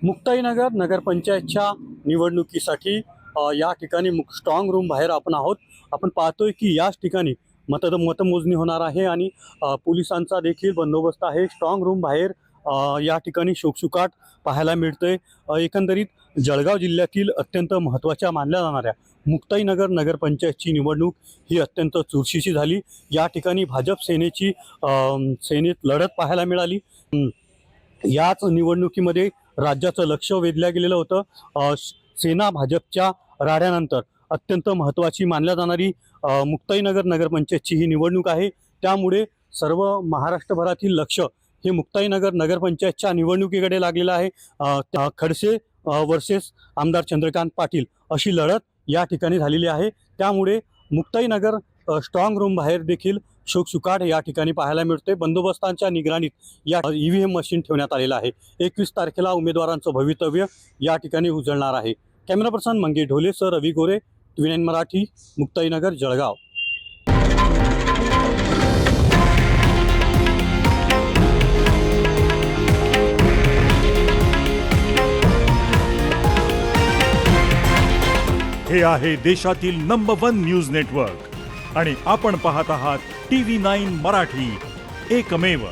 मुक्ताईनगर नगरपंचायतच्या निवडणुकीसाठी या ठिकाणी स्ट्रॉंग रूम बाहेर आपण आहोत. आपण पाहतोय की याच ठिकाणी मतमोजणी होणार आहे आणि पोलिसांचा देखील बंदोबस्त आहे. स्ट्रॉंग रूम बाहेर या ठिकाणी शुकशुकाट पाहायला मिळतोय. एकंदरीत जळगाव जिल्ह्यातील अत्यंत महत्त्वाच्या मानल्या जाणाऱ्या मुक्ताईनगर नगरपंचायतची निवडणूक ही अत्यंत चुरशीची झाली. या ठिकाणी भाजप सेनेत लढत पाहायला मिळाली. याच निवडणुकीमध्ये राज्याचं लक्ष वेधलं गेलेलं होतं. सेना भाजपच्या राड्यानंतर अत्यंत महत्त्वाची मानल्या जाणारी मुक्ताईनगर नगरपंचायतची ही निवडणूक आहे. त्यामुळे सर्व महाराष्ट्रभरातील लक्ष हे मुक्ताईनगर नगरपंचायतच्या निवडणुकीकडे लागलेलं आहे. खडसे वर्सेस आमदार चंद्रकांत पाटील अशी लढत या ठिकाणी झालेली आहे. त्यामुळे मुक्ताईनगर स्ट्रॉंग रूम बाहेर देखील शुकशुकाट या ठिकाणी पाहायला मिळते. बंदोबस्तांच्या निगराणीत या EVM मशीन ठेवण्यात आलेलं आहे. 21 तारखेला उमेदवारांचं भवितव्य या ठिकाणी उजळणार आहे. Camera person Mangesh Dhole sir, Ravi Gore, TV9 Marathi, Muktainagar, Jalgaon. हे आहे देशातील नंबर 1 न्यूज नेटवर्क आणि आपण पाहत आहात TV9 मराठी, एकमेव.